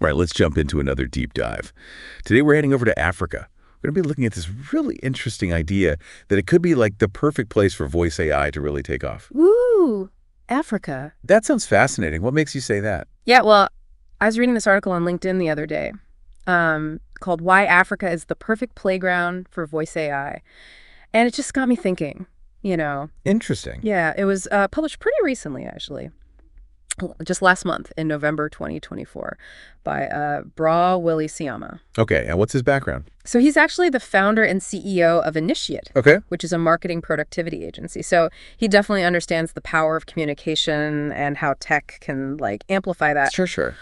All right, let's jump into another deep dive. Today we're heading over to Africa. We're going to be looking at this really interesting idea that it could be like the perfect place for voice AI to really take off. Ooh, Africa. That sounds fascinating. What makes you say that? Yeah, well, I was reading this article on LinkedIn the other day called Why Africa is the Perfect Playground for Voice AI. And it just got me thinking, Interesting. Yeah, it was published pretty recently, actually. Just last month in November 2024 by Willy Seyama. Okay, and what's his background? So he's actually the founder and CEO of Initiate, which is a marketing productivity agency. So he definitely understands the power of communication and how tech can amplify that. Sure.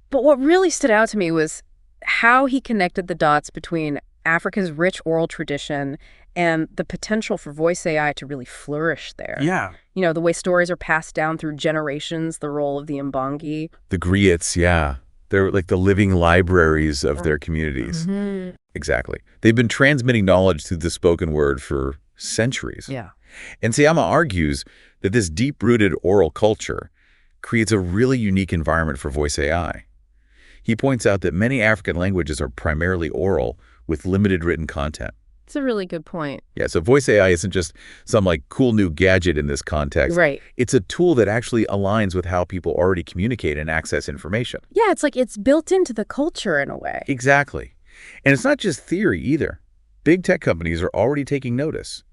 But what really stood out to me was how he connected the dots between Africa's rich oral tradition and the potential for voice AI to really flourish there. Yeah. The way stories are passed down through generations, the role of the Mbangi. The griots, yeah. They're like the living libraries of their communities. Mm-hmm. Exactly. They've been transmitting knowledge through the spoken word for centuries. Yeah. And Seyama argues that this deep-rooted oral culture creates a really unique environment for voice AI. He points out that many African languages are primarily oral with limited written content. It's a really good point. Yeah, so voice AI isn't just some cool new gadget in this context. Right. It's a tool that actually aligns with how people already communicate and access information. Yeah, it's built into the culture in a way. Exactly. And it's not just theory either. Big tech companies are already taking notice.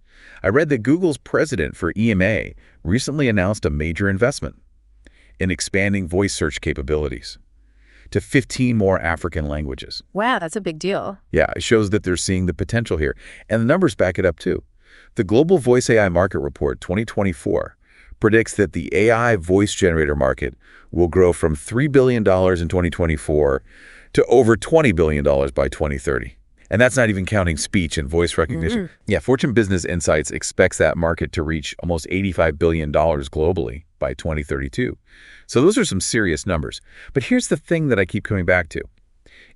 I read that Google's president for EMA recently announced a major investment in expanding voice search capabilities to 15 more African languages. Wow, that's a big deal. Yeah, it shows that they're seeing the potential here. And the numbers back it up too. The Global Voice AI Market Report 2024 predicts that the AI voice generator market will grow from $3 billion in 2024 to over $20 billion by 2030. And that's not even counting speech and voice recognition. Mm-hmm. Yeah, Fortune Business Insights expects that market to reach almost $85 billion globally by 2032. So those are some serious numbers. But here's the thing that I keep coming back to.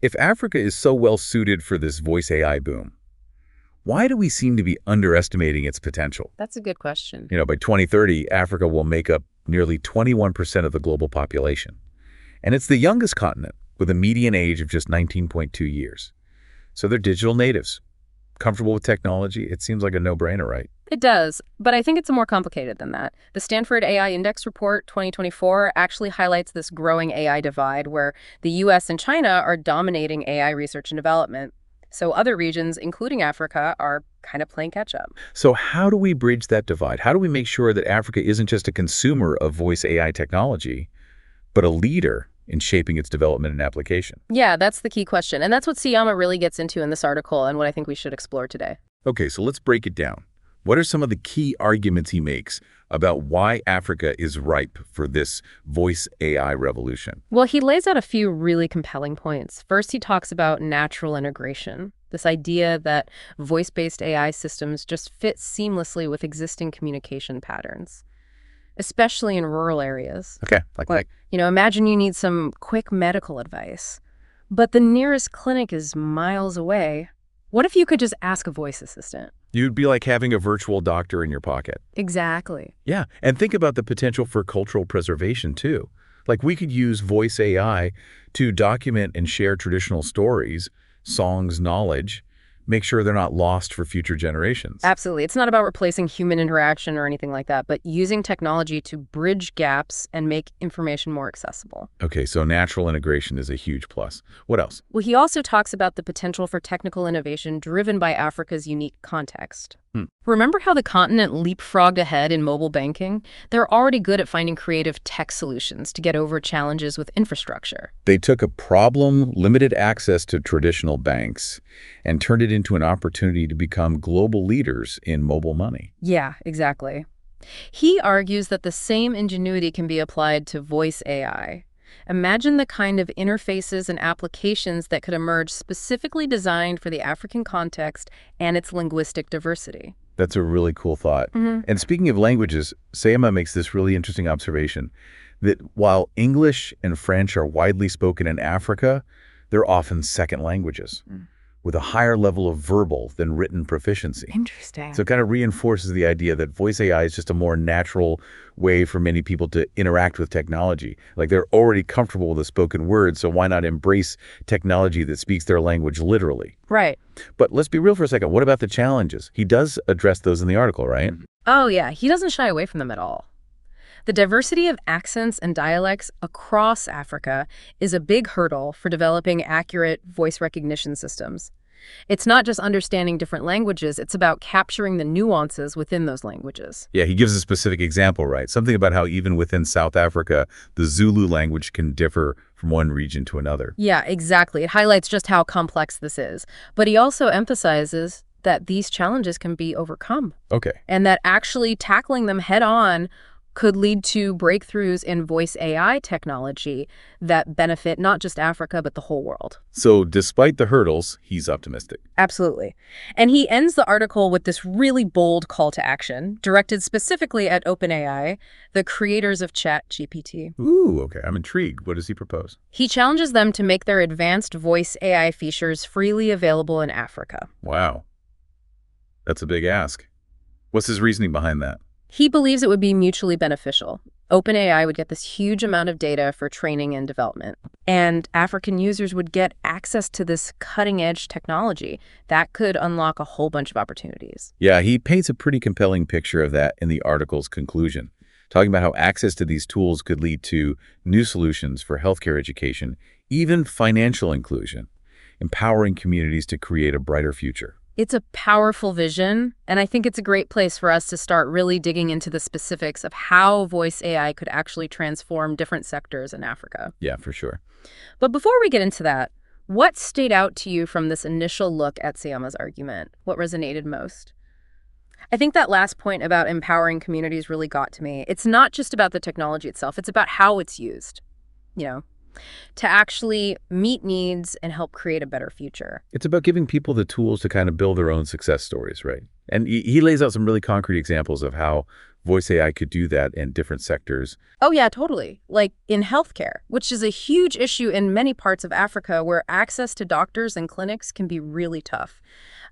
If Africa is so well suited for this voice AI boom, why do we seem to be underestimating its potential? That's a good question. By 2030, Africa will make up nearly 21% of the global population. And it's the youngest continent with a median age of just 19.2 years. So they're digital natives, comfortable with technology. It seems like a no-brainer, right? It does, but I think it's more complicated than that. The Stanford AI Index Report 2024 actually highlights this growing AI divide where the US and China are dominating AI research and development. So other regions, including Africa, are kind of playing catch-up. So how do we bridge that divide? How do we make sure that Africa isn't just a consumer of voice AI technology, but a leader in shaping its development and application? Yeah, that's the key question. And that's what Seyama really gets into in this article and what I think we should explore today. Okay, so let's break it down. What are some of the key arguments he makes about why Africa is ripe for this voice AI revolution? Well, he lays out a few really compelling points. First, he talks about natural integration, this idea that voice-based AI systems just fit seamlessly with existing communication patterns, especially in rural areas. Okay, like imagine you need some quick medical advice, but the nearest clinic is miles away. What if you could just ask a voice assistant? You'd be like having a virtual doctor in your pocket. Exactly. Yeah, and think about the potential for cultural preservation too. Like we could use voice AI to document and share traditional stories, songs, knowledge, make sure they're not lost for future generations. Absolutely. It's not about replacing human interaction or anything like that, but using technology to bridge gaps and make information more accessible. Okay, so natural integration is a huge plus. What else? Well, he also talks about the potential for technical innovation driven by Africa's unique context. Remember how the continent leapfrogged ahead in mobile banking? They're already good at finding creative tech solutions to get over challenges with infrastructure. They took a problem, limited access to traditional banks, and turned it into an opportunity to become global leaders in mobile money. Yeah, exactly. He argues that the same ingenuity can be applied to voice AI. Imagine the kind of interfaces and applications that could emerge specifically designed for the African context and its linguistic diversity. That's a really cool thought. And speaking of languages, Seyama makes this really interesting observation that while English and French are widely spoken in Africa, they're often second languages, with a higher level of verbal than written proficiency. Interesting. So it kind of reinforces the idea that voice AI is just a more natural way for many people to interact with technology. Like they're already comfortable with a spoken word, so why not embrace technology that speaks their language literally? Right. But let's be real for a second. What about the challenges? He does address those in the article, right? Oh, yeah. He doesn't shy away from them at all. The diversity of accents and dialects across Africa is a big hurdle for developing accurate voice recognition systems. It's not just understanding different languages, it's about capturing the nuances within those languages. Yeah, he gives a specific example, right? Something about how even within South Africa, the Zulu language can differ from one region to another. Yeah, exactly. It highlights just how complex this is. But he also emphasizes that these challenges can be overcome. Okay. And that actually tackling them head on could lead to breakthroughs in voice AI technology that benefit not just Africa, but the whole world. So despite the hurdles, he's optimistic. Absolutely. And he ends the article with this really bold call to action, directed specifically at OpenAI, the creators of ChatGPT. Ooh, okay. I'm intrigued. What does he propose? He challenges them to make their advanced voice AI features freely available in Africa. Wow. That's a big ask. What's his reasoning behind that? He believes it would be mutually beneficial. OpenAI would get this huge amount of data for training and development, and African users would get access to this cutting-edge technology that could unlock a whole bunch of opportunities. Yeah, he paints a pretty compelling picture of that in the article's conclusion, talking about how access to these tools could lead to new solutions for healthcare education, even financial inclusion, empowering communities to create a brighter future. It's a powerful vision, and I think it's a great place for us to start really digging into the specifics of how voice AI could actually transform different sectors in Africa. Yeah, for sure. But before we get into that, what stayed out to you from this initial look at Seyama's argument? What resonated most? I think that last point about empowering communities really got to me. It's not just about the technology itself, it's about how it's used, to actually meet needs and help create a better future. It's about giving people the tools to kind of build their own success stories, right? And he lays out some really concrete examples of how voice AI could do that in different sectors. Oh, yeah, totally. Like in healthcare, which is a huge issue in many parts of Africa where access to doctors and clinics can be really tough.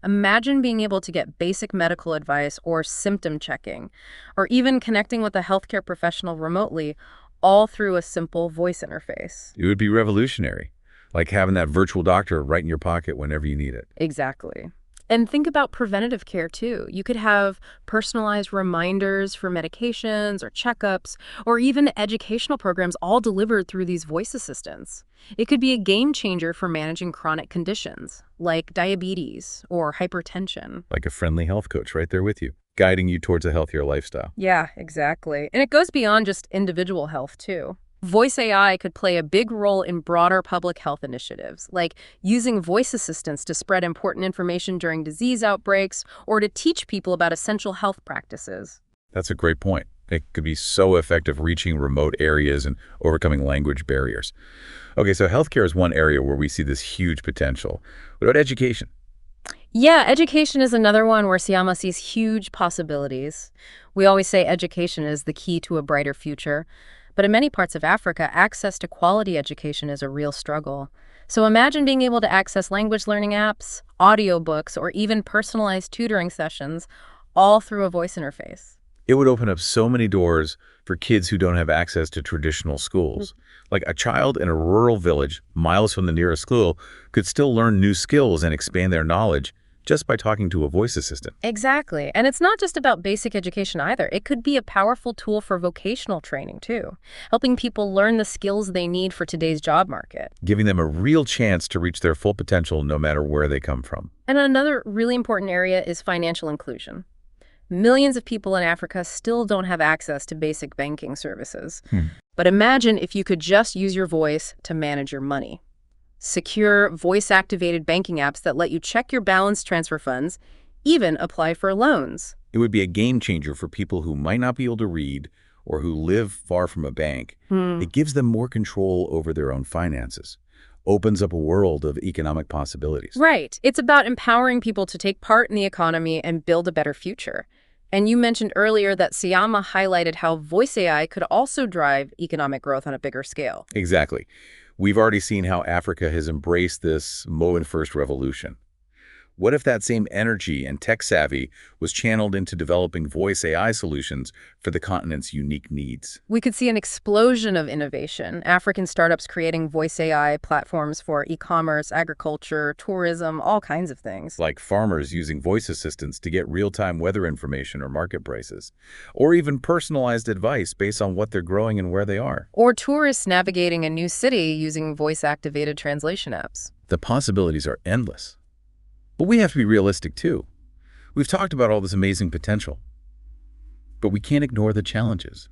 Imagine being able to get basic medical advice or symptom checking, or even connecting with a healthcare professional remotely, all through a simple voice interface. It would be revolutionary, like having that virtual doctor right in your pocket whenever you need it. Exactly. And think about preventative care, too. You could have personalized reminders for medications or checkups, or even educational programs all delivered through these voice assistants. It could be a game changer for managing chronic conditions, like diabetes or hypertension. Like a friendly health coach right there with you, guiding you towards a healthier lifestyle. Yeah, exactly. And it goes beyond just individual health, too. Voice AI could play a big role in broader public health initiatives, like using voice assistants to spread important information during disease outbreaks or to teach people about essential health practices. That's a great point. It could be so effective reaching remote areas and overcoming language barriers. Okay, so healthcare is one area where we see this huge potential. What about education? Yeah, education is another one where Seyama sees huge possibilities. We always say education is the key to a brighter future. But in many parts of Africa, access to quality education is a real struggle. So imagine being able to access language learning apps, audiobooks, or even personalized tutoring sessions, all through a voice interface. It would open up so many doors for kids who don't have access to traditional schools. Like a child in a rural village, miles from the nearest school, could still learn new skills and expand their knowledge just by talking to a voice assistant. Exactly. And it's not just about basic education either. It could be a powerful tool for vocational training, too, helping people learn the skills they need for today's job market. Giving them a real chance to reach their full potential no matter where they come from. And another really important area is financial inclusion. Millions of people in Africa still don't have access to basic banking services. But imagine if you could just use your voice to manage your money. Secure, voice-activated banking apps that let you check your balance, transfer funds, even apply for loans. It would be a game changer for people who might not be able to read or who live far from a bank. It gives them more control over their own finances, opens up a world of economic possibilities. Right. It's about empowering people to take part in the economy and build a better future. And you mentioned earlier that Seyama highlighted how voice AI could also drive economic growth on a bigger scale. Exactly. We've already seen how Africa has embraced this mobile-first revolution. What if that same energy and tech savvy was channeled into developing voice AI solutions for the continent's unique needs? We could see an explosion of innovation. African startups creating voice AI platforms for e-commerce, agriculture, tourism, all kinds of things. Like farmers using voice assistants to get real-time weather information or market prices, or even personalized advice based on what they're growing and where they are. Or tourists navigating a new city using voice-activated translation apps. The possibilities are endless. But we have to be realistic too. We've talked about all this amazing potential, but we can't ignore the challenges.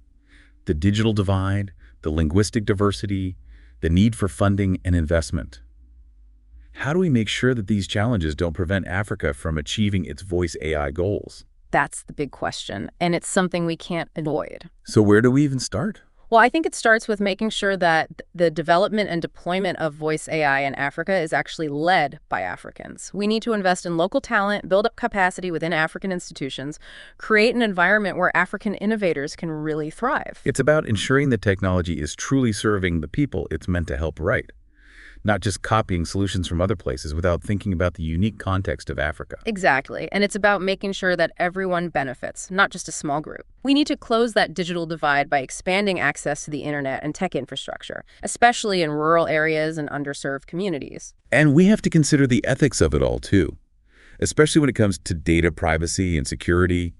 The digital divide, the linguistic diversity, the need for funding and investment. How do we make sure that these challenges don't prevent Africa from achieving its voice AI goals? That's the big question, and it's something we can't avoid. So where do we even start? Well, I think it starts with making sure that the development and deployment of voice AI in Africa is actually led by Africans. We need to invest in local talent, build up capacity within African institutions, create an environment where African innovators can really thrive. It's about ensuring the technology is truly serving the people it's meant to help right, not just copying solutions from other places without thinking about the unique context of Africa. Exactly. And it's about making sure that everyone benefits, not just a small group. We need to close that digital divide by expanding access to the internet and tech infrastructure, especially in rural areas and underserved communities. And we have to consider the ethics of it all too, especially when it comes to data privacy and security.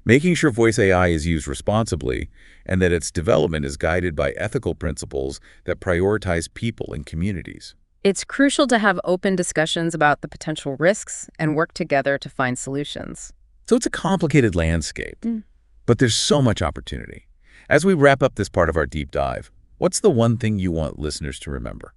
Making sure voice AI is used responsibly and that its development is guided by ethical principles that prioritize people and communities. It's crucial to have open discussions about the potential risks and work together to find solutions. So it's a complicated landscape, but there's so much opportunity. As we wrap up this part of our deep dive, what's the one thing you want listeners to remember?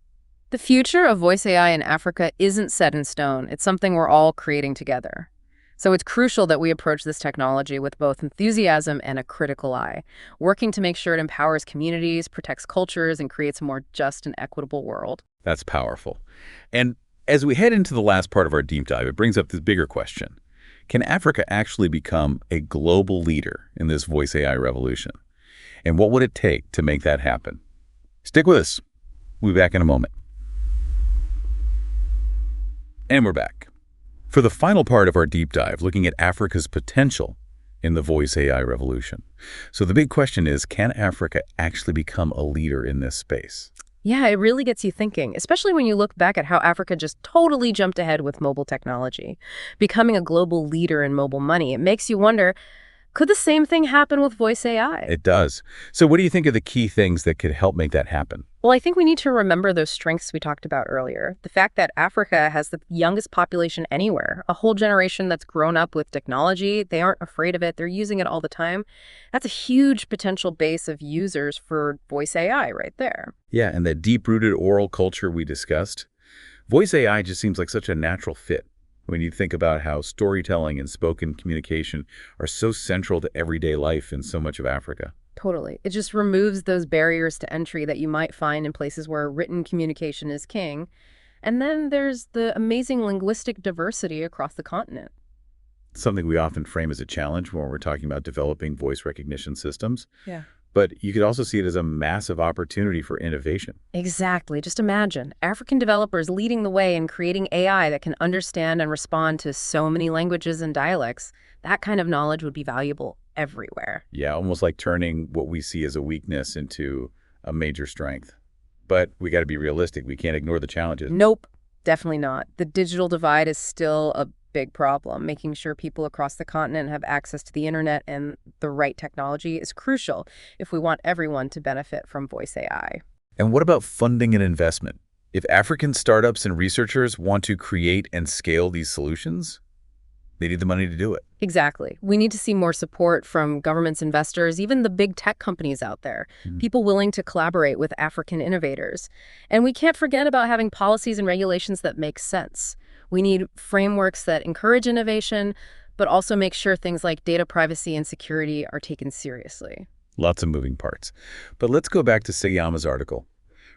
The future of voice AI in Africa isn't set in stone. It's something we're all creating together. So it's crucial that we approach this technology with both enthusiasm and a critical eye, working to make sure it empowers communities, protects cultures, and creates a more just and equitable world. That's powerful. And as we head into the last part of our deep dive, it brings up this bigger question. Can Africa actually become a global leader in this voice AI revolution? And what would it take to make that happen? Stick with us. We'll be back in a moment. And we're back. For the final part of our deep dive, looking at Africa's potential in the voice AI revolution. So the big question is, can Africa actually become a leader in this space? Yeah, it really gets you thinking, especially when you look back at how Africa just totally jumped ahead with mobile technology. Becoming a global leader in mobile money, it makes you wonder, could the same thing happen with voice AI? It does. So what do you think are the key things that could help make that happen? Well, I think we need to remember those strengths we talked about earlier. The fact that Africa has the youngest population anywhere, a whole generation that's grown up with technology. They aren't afraid of it. They're using it all the time. That's a huge potential base of users for voice AI right there. Yeah, and that deep-rooted oral culture we discussed. Voice AI just seems like such a natural fit when you think about how storytelling and spoken communication are so central to everyday life in so much of Africa. Totally. It just removes those barriers to entry that you might find in places where written communication is king. And then there's the amazing linguistic diversity across the continent. Something we often frame as a challenge when we're talking about developing voice recognition systems. Yeah. But you could also see it as a massive opportunity for innovation. Exactly. Just imagine African developers leading the way in creating AI that can understand and respond to so many languages and dialects. That kind of knowledge would be valuable everywhere. Yeah, almost like turning what we see as a weakness into a major strength. But we got to be realistic. We can't ignore the challenges. Nope, definitely not. The digital divide is still a big problem. Making sure people across the continent have access to the internet and the right technology is crucial if we want everyone to benefit from voice AI. And what about funding and investment? If African startups and researchers want to create and scale these solutions, they need the money to do it. Exactly. We need to see more support from governments, investors, even the big tech companies out there, people willing to collaborate with African innovators. And we can't forget about having policies and regulations that make sense. We need frameworks that encourage innovation, but also make sure things like data privacy and security are taken seriously. Lots of moving parts. But let's go back to Seyama's article.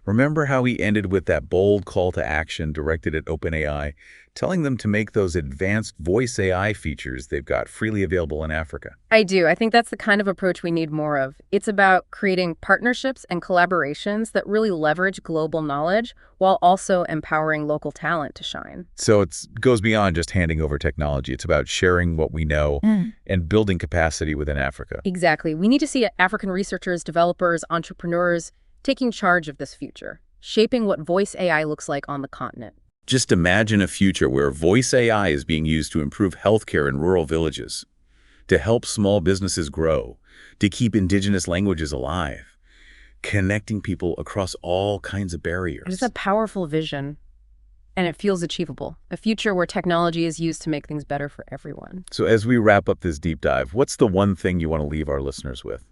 Remember how he ended with that bold call to action directed at OpenAI, telling them to make those advanced voice AI features they've got freely available in Africa? I do. I think that's the kind of approach we need more of. It's about creating partnerships and collaborations that really leverage global knowledge while also empowering local talent to shine. So it goes beyond just handing over technology. It's about sharing what we know and building capacity within Africa. Exactly. We need to see African researchers, developers, entrepreneurs taking charge of this future, shaping what voice AI looks like on the continent. Just imagine a future where voice AI is being used to improve healthcare in rural villages, to help small businesses grow, to keep indigenous languages alive, connecting people across all kinds of barriers. It's a powerful vision, and it feels achievable. A future where technology is used to make things better for everyone. So as we wrap up this deep dive, what's the one thing you want to leave our listeners with?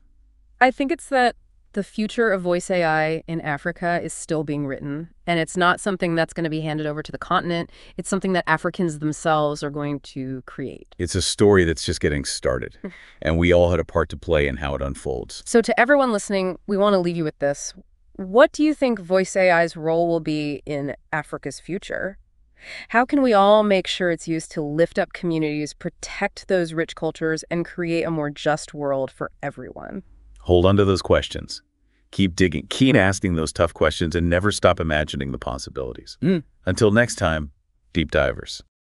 I think it's that the future of voice AI in Africa is still being written, and it's not something that's going to be handed over to the continent. It's something that Africans themselves are going to create. It's a story that's just getting started, and we all had a part to play in how it unfolds. So to everyone listening, we want to leave you with this. What do you think voice AI's role will be in Africa's future? How can we all make sure it's used to lift up communities, protect those rich cultures, and create a more just world for everyone? Hold on to those questions. Keep digging, keep asking those tough questions, and never stop imagining the possibilities. Until next time, deep divers.